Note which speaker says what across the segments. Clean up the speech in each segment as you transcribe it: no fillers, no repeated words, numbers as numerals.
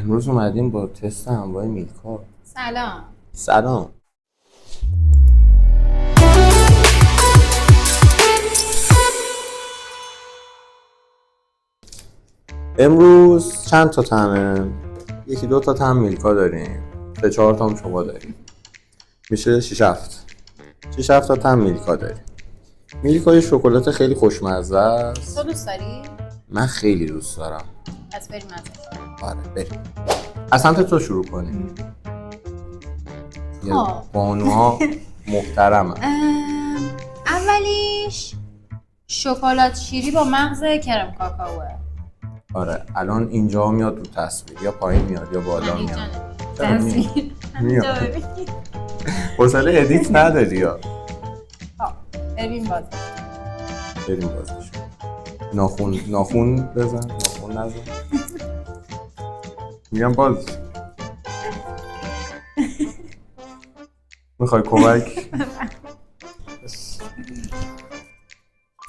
Speaker 1: امروز اومدیم با تست انواع میلکا.
Speaker 2: سلام.
Speaker 1: امروز چند تا طعمه؟ یکی دو تا طعم میلکا داریم، 3-4 تا هم شما داریم، میشه 6-7 تا طعم میلکا داریم. میلکای شکلات خیلی خوشمزه است.
Speaker 2: تو دوست داری؟
Speaker 1: من خیلی دوست دارم.
Speaker 2: پس بریم ازش.
Speaker 1: آره بریم. از سمت تو شروع کنیم. بانوها محترمه.
Speaker 2: اولیش شکلات شیری با مغز کرم کاکائوه.
Speaker 1: آره الان اینجا میاد رو تصویر، یا پایین میاد یا بالا میاد.
Speaker 2: تصویر
Speaker 1: میاد. حوصله ادیت نداری یا؟
Speaker 2: بریم
Speaker 1: بازش. ناخون بزن، ناخون نزن. میگم باز. میخوای کمک؟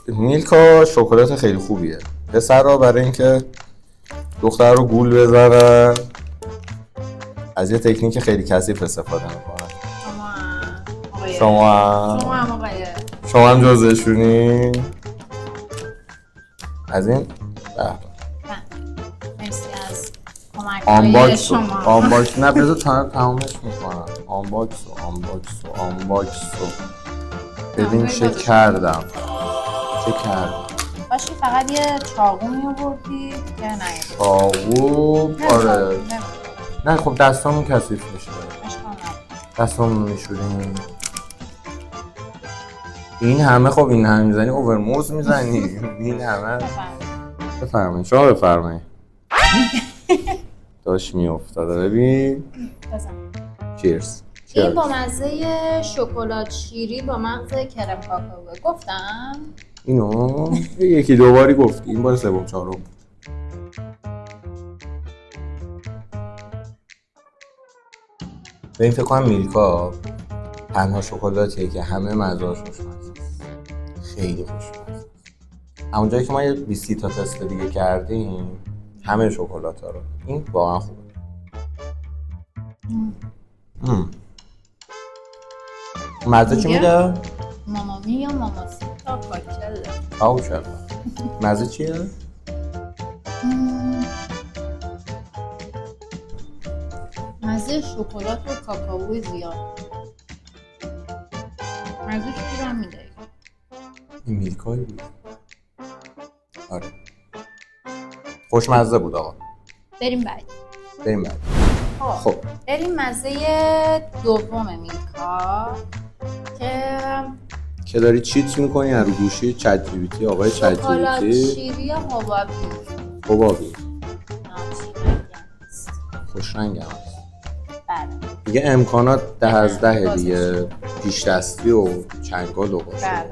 Speaker 1: میلکا شکلات خیلی خوبیه. پسرها برای اینکه دختر رو گول بزنن از یه تکنیک خیلی کثیف استفاده میکنن. شما هم جزشونی؟ از این
Speaker 2: مرسی از کمک‌های شما.
Speaker 1: آنباکس نه بذار تمامش میکنم. آنباکس ببین چه کردم.
Speaker 2: باشی فقط یه چاقو می‌آوردی یا نه؟
Speaker 1: چاقو آره. نه خب دستامون کثیف میشه. دستامون میشوریم. این همه خب این همه میزنی اوورموز میزنی. این همه بفرمایید. شما بفرمایید. داشت میافتاده ببین. چیرز.
Speaker 2: این با مزه شکلات شیری با مغز کرم کاکائو گفتم.
Speaker 1: اینو یکی دو باری گفتی، این بار سوم چهارم بود. به این فکر کنم میلکا تنها شکلاتیه که همه مزه‌هاش خوشمزه است. خیلی خوشمزه است. همون جایی که ما یه 20 تا تست دیگه کردیم همه شکلات‌ها رو، این واقعا خوبه. مزه چی میده؟
Speaker 2: مامامی یا ماماسیتا
Speaker 1: کاچل. مزه چیه؟
Speaker 2: مزه شکلات و کاکائو زیاد. مزه شیر هم میده.
Speaker 1: این میلکایی بود. آره خوشمزه بود آقا.
Speaker 2: بریم بعد. خب بریم مزه دوم میلکا که
Speaker 1: داری چیت میکنی از رو گوشی چت جی پی تی. آقای چت جی پی تی
Speaker 2: شکلات شیری
Speaker 1: حبابی خوش رنگ هم هست.
Speaker 2: بله
Speaker 1: دیگه امکانات 10 از 10 دیگه، پیش دستی و چنگال و باشه.
Speaker 2: بله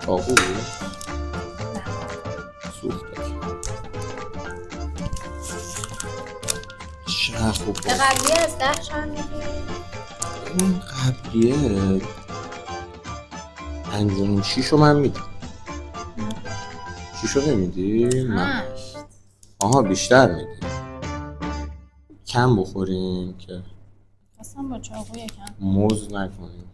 Speaker 1: چاقو بود؟ سوخته چه خوب بود.
Speaker 2: به قبلیه از 10 چند میدی؟
Speaker 1: این قبلیه 5.5-6 رو من میدم. 6 رو نمیدی؟ من آها بیشتر میدی. کم بخوریم که
Speaker 2: اصلا با چاقو یکم
Speaker 1: موز نکنیم.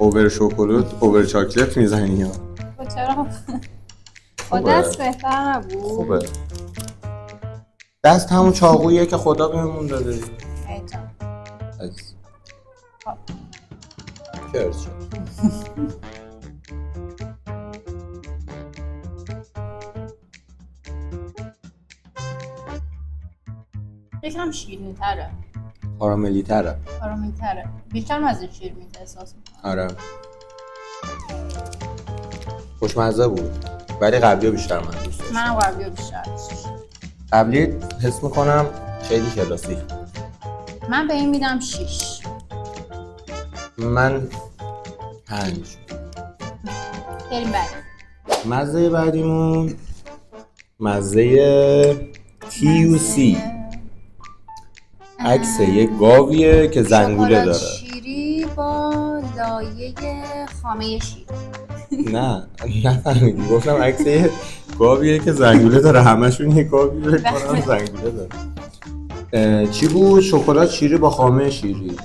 Speaker 1: اوور شکلات اوور چاکلت میزنی یا؟
Speaker 2: چرا؟ با دست بهتر نبود؟
Speaker 1: خوبه. دست همون چاقوییه که خدا بهمون داده.
Speaker 2: ایجان
Speaker 1: چرس شد.
Speaker 2: یکم شیرین تره.
Speaker 1: کاراملی تره.
Speaker 2: بیشتر مزه شیر میده احساس میکنم.
Speaker 1: آره خوشمزه بود ولی قبلی بیشتر من دوست داشتم.
Speaker 2: منم قبلی بیشتر
Speaker 1: قبلی حس میکنم خیلی کلاسیک.
Speaker 2: من به این میدم 6.
Speaker 1: من 5.
Speaker 2: بریم بعد.
Speaker 1: مزه بعدیمون مزه TUC. عکس یه گاویه که زنگوله داره.
Speaker 2: شکلات شیری با لایه خامه شیر.
Speaker 1: نه نفهمیدی. گفتم عکس گاویه که زنگوله داره، همشون یه گاوی بکنم زنگوله داره. چی بود؟ شکلات شیری با خامه شیری.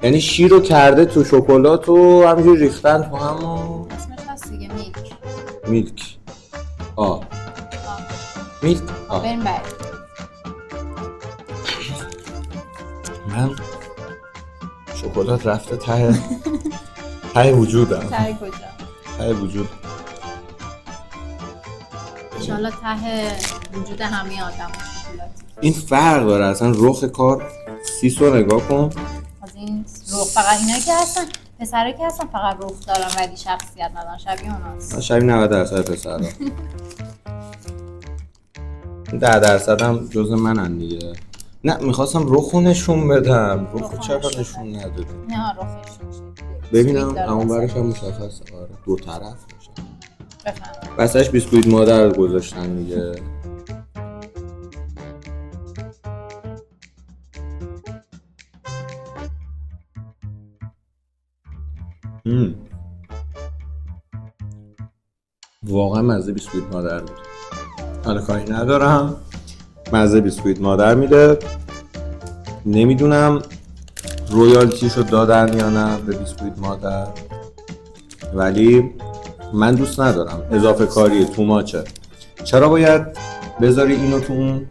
Speaker 1: یعنی شیر رو کرده تو شکلات و همینجوری ریختن تو هم و
Speaker 2: اسمش هست دیگه
Speaker 1: میلک. میلک.
Speaker 2: بریم بعد.
Speaker 1: من شکلات رفته ته وجودم.
Speaker 2: ته کجا؟
Speaker 1: ته وجود.
Speaker 2: انشالله ته وجود همه آدم شکلات.
Speaker 1: این فرق داره اصلا رخ کار. سیسو نگاه کن.
Speaker 2: از این رخ فقط اینا که هستن پسره که هستن فقط رخ دارن ولی شخصیت ندارن، شبیه اوناست.
Speaker 1: شبیه 90% پسرا. 10% هم جز منن دیگه. نه میخواستم رخو نشون بدم. رخو چرا نشون ندادی؟
Speaker 2: نه رخش
Speaker 1: ببینم اون برش هم مشخصه. آره دو طرف میشه.
Speaker 2: بفهم.
Speaker 1: واسش بیسکویت مادر گذاشتن دیگه. واقعا مزه بیسکویت مادر بود. حالا کاری ندارم، مزه بیسکویت مادر میده. نمیدونم رویالتیشو دادن یا نه به بیسکویت مادر، ولی من دوست ندارم. اضافه کاری تو ماچه. چرا باید بذاری اینو تو اون؟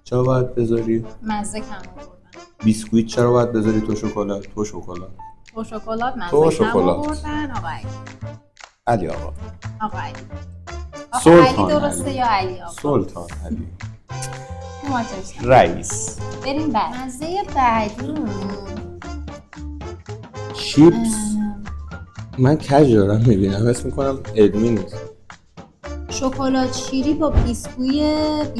Speaker 1: چرا باید بذاری
Speaker 2: مزه کم آوردن.
Speaker 1: بیسکویت چرا باید بذاری تو شکلات؟ تو شکلات
Speaker 2: مزه کم آوردن.
Speaker 1: علی آقا.
Speaker 2: علی درسته یا علی آقا؟
Speaker 1: سلطان علی رئیس.
Speaker 2: بریم بعد. مزه بعدی
Speaker 1: چیپس. من کج دارم میبینم، حس میکنم علمی نیست.
Speaker 2: شکلات شیری با بیسکویت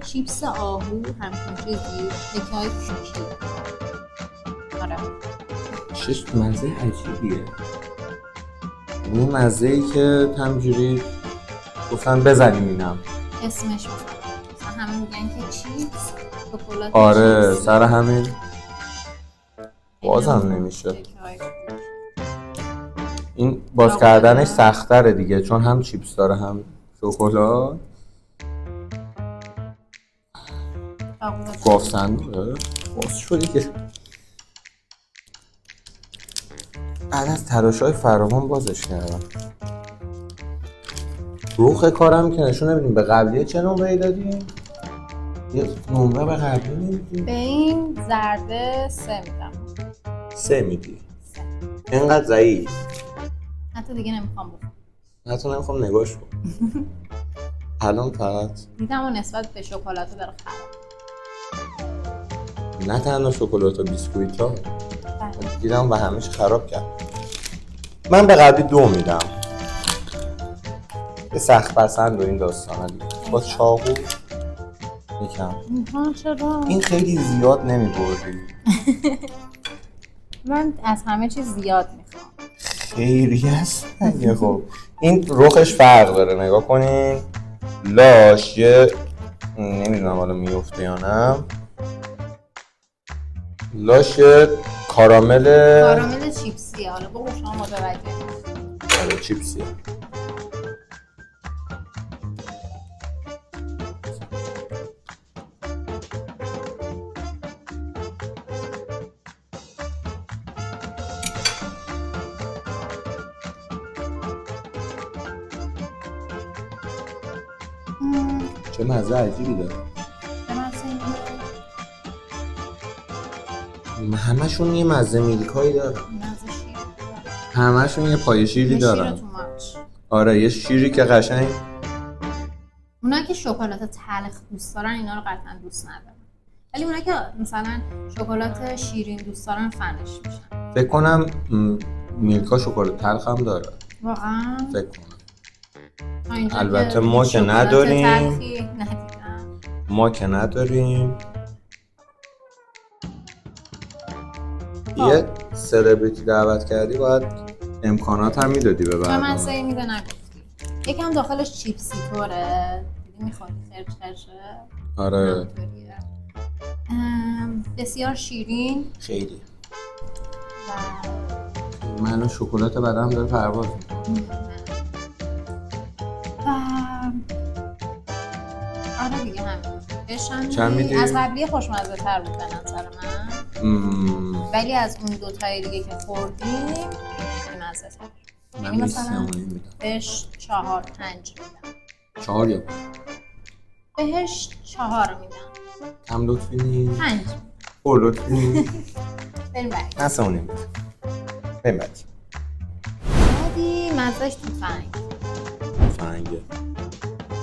Speaker 2: چیپس آهو همچین چیزی، تکه‌های کوکی. آره
Speaker 1: چه مزه عجیبیه. اون مزه ای که همجوری گفتن بزنیم اینم
Speaker 2: اسمش مثلا همه میگن که چیپس شکلات.
Speaker 1: آره
Speaker 2: چیپس.
Speaker 1: سر همین بازم نمیشه. این باز کردنش سخت‌تره دیگه، چون هم چیپس داره هم شکلات. گاف صندوقه باز شدی که بعد از تلاش‌های فراوان بازش کردم. روخ کارم که نشون نمیدیم. به قبلیه چه نمره‌ای دادیم؟ یه نمره به قبلی نمیدیم.
Speaker 2: به این زرده 3 میدم.
Speaker 1: 3 میدی؟ اینقدر ضعیف؟
Speaker 2: حتی دیگه نمیخوام بخورم.
Speaker 1: حتی نمیخوام نگاش کنم. الان فقط
Speaker 2: دیدم و نسبت به شکلاتو داره خراب.
Speaker 1: نه تنها شکلات و بیسکویت ها دیدم و همه‌اش خراب کرد. من به قبلی 2 میدم. به سخت پسند و این داستانا دیگه. با چاقو یکم.
Speaker 2: چرا؟
Speaker 1: این خیلی زیاد نمیبردی.
Speaker 2: من از همه چیز زیاد میخوام.
Speaker 1: خیلی هست. خب این رخش فرق داره، نگاه کنین. لاش یه نمیدونم حالا میفته یا نه. لاش کارامل
Speaker 2: چیپسیه. حالا بگو شما متوجه.
Speaker 1: آره چیپسیه. چه مزه عجیبی داره. همشون یه مزه میلکایی داره. همشون یه پای شیری دارن. آره یه شیری که قشنگ.
Speaker 2: اونا که شکلات تلخ دوست دارن اینا رو قطعا دوست ندارن، ولی اونا که مثلا شکلات شیرین دوست دارن فنش میشن.
Speaker 1: فکر کنم میلکا شکلات تلخ هم داره.
Speaker 2: واقعا؟
Speaker 1: فکر کنم. البته ما که نداریم. ما که نداریم. یه سلبریتی دعوت کردی باید امکانات هم میدادی به برنامه.
Speaker 2: من سعی میده نگفتی. یکم داخلش چیپسی طوره. دیدی میخوری خرشه.
Speaker 1: آره.
Speaker 2: بسیار شیرین.
Speaker 1: خیلی. منو شکلات بدم داره پرواز میکنه.
Speaker 2: و آره دیگه همین. بهش
Speaker 1: چند
Speaker 2: هم
Speaker 1: میدی؟
Speaker 2: از قبلی خوشمزه تر بود به نظر من. ولی از اون دوتای دیگه که خوردیم بی‌مزه تر.
Speaker 1: من
Speaker 2: یعنی
Speaker 1: بهش
Speaker 2: مثلا
Speaker 1: 3.5 میدم.
Speaker 2: بهش 4-5 میدم.
Speaker 1: 4 یا
Speaker 2: بهش 4 میدم.
Speaker 1: کم لطفی نیست؟
Speaker 2: 5
Speaker 1: پر لطفی نیست؟
Speaker 2: بریم بعد.
Speaker 1: من 3.5 میدم. بریم بعد.
Speaker 2: بعدی مزهش توت فرنگی.
Speaker 1: فرنگه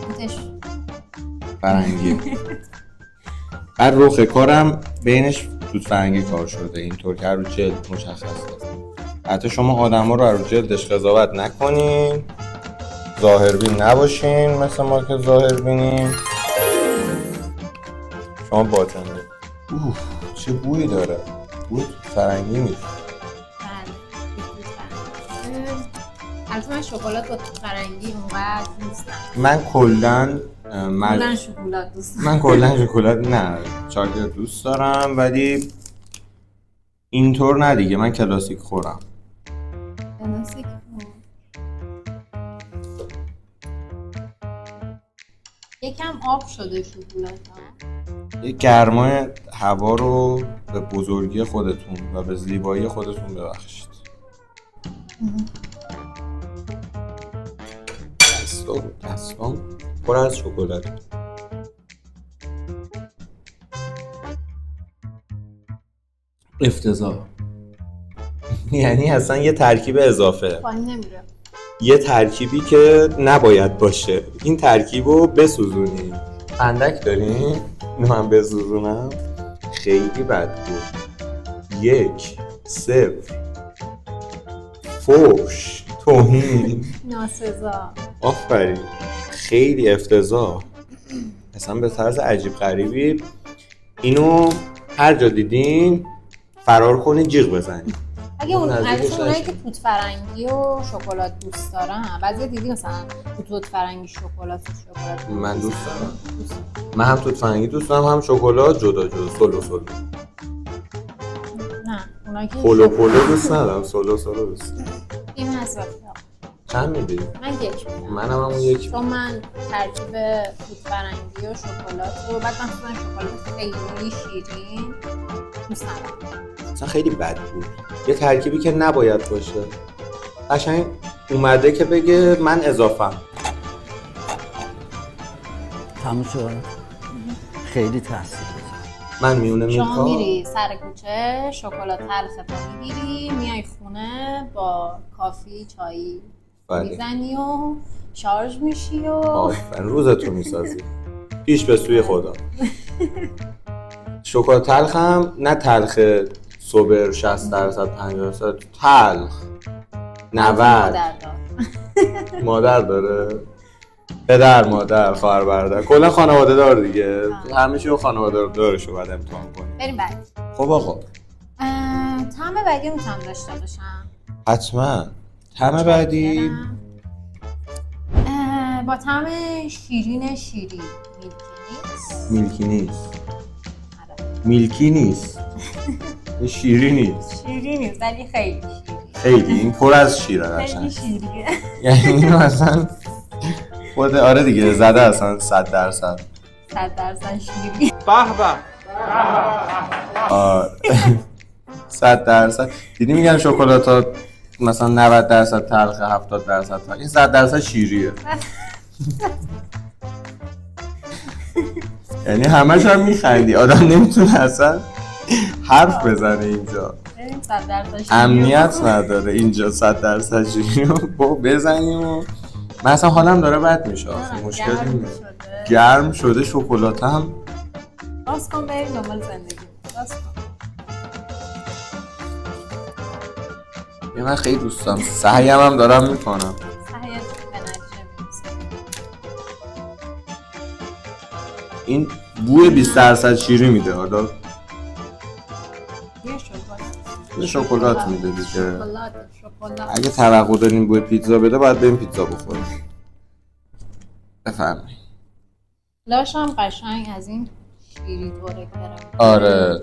Speaker 2: توتش
Speaker 1: فرنگی بعد رخ کارم بینش توت فرنگی کار شده، اینطور که رو جلد مشخصه. حتی شما آدم ها رو رو جلدش قضاوت نکنین، ظاهربین نباشین مثل ما که ظاهربینیم. شما باطنه. چه بویی داره؟ بوی توت فرنگی میشه.
Speaker 2: بله توت فرنگی. البته من شکلات با توت فرنگی اونقدر دوست ندارم.
Speaker 1: من کلاً
Speaker 2: کلاً شکلات دوست دارم.
Speaker 1: من کلاً شکلات نه، چاکلت دوست دارم ولی اینطور نه دیگه. من کلاسیک خورم.
Speaker 2: کلاسیک یکم آب شده شکلات ها.
Speaker 1: یه گرمای هوا رو به بزرگی خودتون و به زیبایی خودتون ببخشید. دستام پر از شکلات. افتضاح. یعنی اصلا یه ترکیب اضافه،
Speaker 2: پایین نمیره.
Speaker 1: یه ترکیبی که نباید باشه. این ترکیب رو بسوزونی. اندک داریم؟ من بسوزونم؟ خیلی بد بود. 1-0 فوش توهین
Speaker 2: ناسزا.
Speaker 1: آفرین. خیلی افتضاح. اصلا به طرز عجیب غریبی اینو هر جا دیدین فرار کنین جیغ بزنین.
Speaker 2: اگه اون
Speaker 1: نزدیکش
Speaker 2: البته اونایی که
Speaker 1: نشین.
Speaker 2: توت فرنگی و شکلات دوست دارن، بعضی دیدی مثلا توت فرنگی شکلات
Speaker 1: من دوست دارم. من هم توت فرنگی دوست دارم، هم شکلات جدا سولو.
Speaker 2: نه اونایی که
Speaker 1: پولو دوست ندارم، سولو دوست دارم.
Speaker 2: این حساب
Speaker 1: چند میدی؟
Speaker 2: من 1 میدم.
Speaker 1: منم همون 1.
Speaker 2: چون من ترکیب توت فرنگی و شکلات رو بعد مثلا شکلات خیلی شیرین دوست ندارم.
Speaker 1: اصلا خیلی بد بود. یه ترکیبی که نباید باشه. قشنگ اومده که بگه من اضافم.
Speaker 3: تموم شد. خیلی تاثیر گذاشت.
Speaker 1: من میونه
Speaker 2: شما
Speaker 1: میلکا
Speaker 2: میری سر کوچه شکلات تلختو میگیری میای خونه با کافی چایی
Speaker 1: بله.
Speaker 2: میزنی و شارژ میشی و
Speaker 1: آفرین روزتو میسازی. پیش به سوی خدا. شکلات تلخ هم نه تلخ سوبر 60% 50%، تلخ 90. مادر داره. پدر مادر خواهر برادر کلا خانواده دار دیگه. همه چی رو خانواده دارشو بعد امتحان کنیم.
Speaker 2: بریم بعد.
Speaker 1: خب آقا
Speaker 2: طعم بعدی میتونم داشته باشم.
Speaker 1: حتما. طعم بعدی
Speaker 2: با طعم شیرین
Speaker 1: میلکی نیست.
Speaker 2: آره.
Speaker 1: میلکی نیست. این شیری نیست.
Speaker 2: شیرین نیست ولی خیلی شیرین.
Speaker 1: خیلی این پر از شیره
Speaker 2: خیلی
Speaker 1: قشنگ.
Speaker 2: شیرینه.
Speaker 1: یعنی اینو اصلا خود آره دیگه زده اصلا 100%.
Speaker 2: 100% شیرین.
Speaker 4: به به.
Speaker 1: 100%. دیدی میگن شکلات ها مثلا 90% تلخه 70% تلخه. این 100% شیریه. یعنی همش هم میخندی. آدم نمیتونه اصلا حرف بزنه اینجا.
Speaker 2: بریم 100% شیرین.
Speaker 1: امنیت نداره اینجا 100% شیرین رو بزنیم و من اصلا حالم داره بد میشه. مشکل اینه گرم شده شکلات هم.
Speaker 2: باز کن بریم دنبال زندگی. باز کن.
Speaker 1: من خیلی دوست دارم. سعیم هم دارم میکنم.
Speaker 2: سعیت به نتیجه میرسه.
Speaker 1: این بوی 20% شیری میده. حالا
Speaker 2: یه
Speaker 1: شکلات میده دیگه.
Speaker 2: شکلات.
Speaker 1: اگه توقع دارین بوی پیتزا بده باید بریم پیتزا بخوریم. بفرمایید.
Speaker 2: لاش هم قشنگ از این شیری دوره کرم.
Speaker 1: آره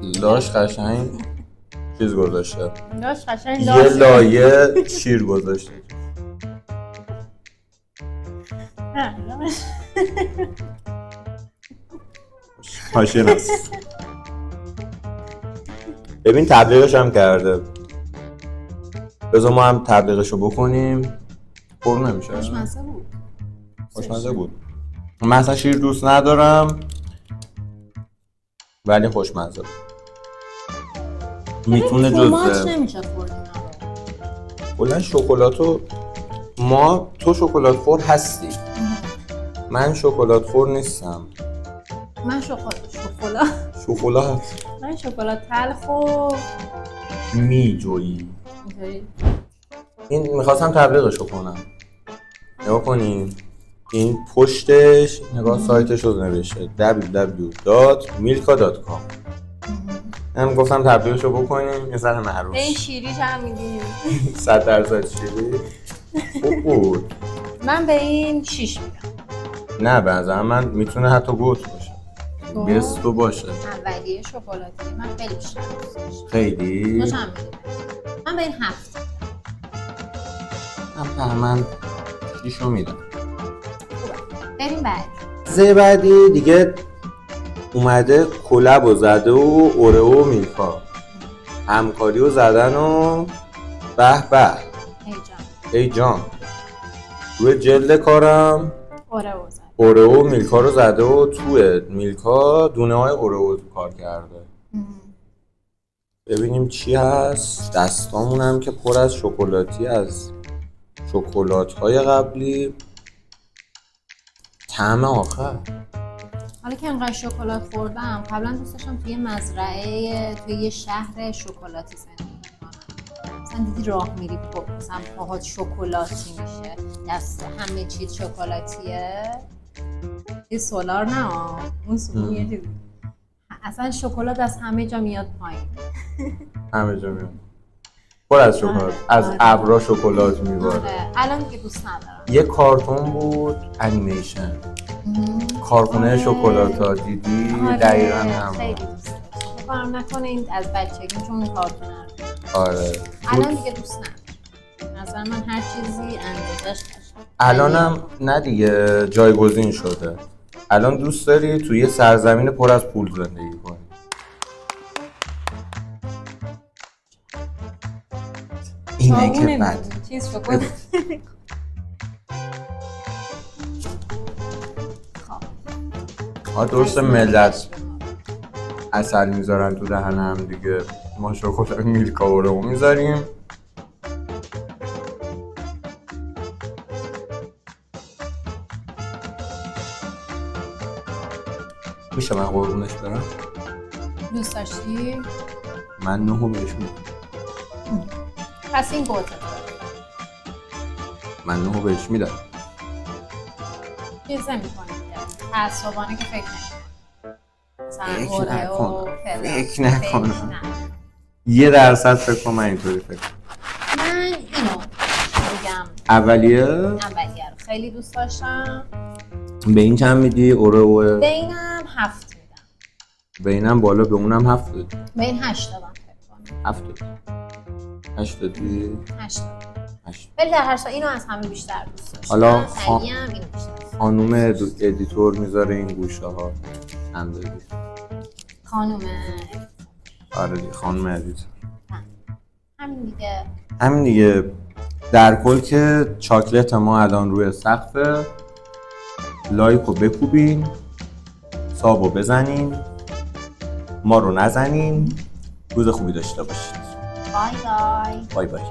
Speaker 1: لاش قشنگ چیز گذاشته.
Speaker 2: لاش قشنگ
Speaker 1: یه لایه شیر گذاشته.
Speaker 2: نه لاش
Speaker 1: ناشناس. ببین تبلیغش هم کرده. بذار ما هم تبلیغشو بکنیم. پر نمیشه.
Speaker 2: خوشمزه بود.
Speaker 1: خوشمزه بود. من اصلا شیر دوست ندارم ولی خوشمزه بود. میتونه
Speaker 2: جزء
Speaker 1: جزء
Speaker 2: نمیشه خورد اینا رو.
Speaker 1: کلا شکلاتو تو شکلات خور هستی. من شکلات خور نیستم.
Speaker 2: من
Speaker 1: شکلات
Speaker 2: من شکلات تلخ و
Speaker 1: میجویی.
Speaker 2: اینطوری.
Speaker 1: این میخواستم تبلیغشو کنم. نگاه کنین این پشتش نگاه سایتش رو نوشته www.milka.com. من گفتم تبلیغشو بکنیم یه ذره معروف.
Speaker 2: به این شیریش هم میدیم
Speaker 1: 100% شیری. خوب بود.
Speaker 2: من به این 6 میدم.
Speaker 1: نه به نظر من میتونه حتی گوت باشه. بیستو باشه.
Speaker 2: اولیه شکلاتی من خیلی بیشتر دوست داشتم.
Speaker 1: خیلی؟
Speaker 2: خوشم میاد. من به این 7.
Speaker 1: من 6 میدم.
Speaker 2: بریم بعد.
Speaker 1: زی بعدی دیگه اومده کلب و زده و اورئو و میلکا همکاری و زدن و به به ای جان روی جلد کارم اورئو و میلکا رو زده و توی میلکا دونه های اورئو کار کرده. ببینیم چی هست. دستامون هم که پر از شکلاتی از شکلات های قبلی. طعم آخر
Speaker 2: حالا که انقدر شکلات خوردم قبلا دوست داشتم توی مزرعه توی یه شهر شکلاتی زندگی کنم. مثلا دیدی راه میری مثلا پاهات شکلاتی میشه دست همه چیز شکلاتیه. یه سولار نه اون سمون یه چیزی اصلا شکلات از همه جا میاد پایین.
Speaker 1: همه جا میاد پر از شکلات. از ابرا شکلات میباره.
Speaker 2: الان دیگه دوست ندارم.
Speaker 1: یه کارتون بود انیمیشن کارخونه شکلات‌ها دیدی؟ دقیقاً هم
Speaker 2: خیلی دوست داشتم. فکرم نکنه این از بچگی چون کارتون
Speaker 1: آره
Speaker 2: الان دیگه دوست ندارم. مثلا من هر چیزی اندازش داشتم.
Speaker 1: الانم نه دیگه جایگزین شده. الان دوست داری توی یه سرزمین پر از پول زندگی کنی. اینه که بعد
Speaker 2: چیز شکلات
Speaker 1: درست ملت عسل میذارن تو دهن هم دیگه. ما شکلات میلکا اورئو میذاریم. میشه من قربونش برم؟
Speaker 2: دوست داشتی؟
Speaker 1: من 9 بهش میدم.
Speaker 2: پس این گوته
Speaker 1: من 9 بهش میدم.
Speaker 2: چیز نمی کنی که تعصبانه که فکر
Speaker 1: فکر نکنم 1% فکر کنم. من اینطوری فکر کنم.
Speaker 2: من اینو بگم
Speaker 1: اولیه
Speaker 2: رو خیلی دوست داشتم.
Speaker 1: به این چند میدی؟ اورئو
Speaker 2: به اینم 7 میدم.
Speaker 1: به اینم بالا به اونم 7 دادی.
Speaker 2: به این 8 دادم فکر کنم.
Speaker 1: 7 دادی. 8 دادی.
Speaker 2: 8 ولی در هر صورت اینو از همه بیشتر دوست داشتم.
Speaker 1: حالا
Speaker 2: اینو بیشتر.
Speaker 1: خانوم ادیتور میذاره این گوشه ها چند دادی؟
Speaker 2: خانوم
Speaker 1: آره دیگه خانوم ادیتور.
Speaker 2: همین
Speaker 1: دیگه در کل که چاکلت ما الان روی سقفه. لایکو بکوبین، سابو بزنین، ما رو نزنین. روز خوبی داشته باشید.
Speaker 2: بای بای.
Speaker 1: بای بای.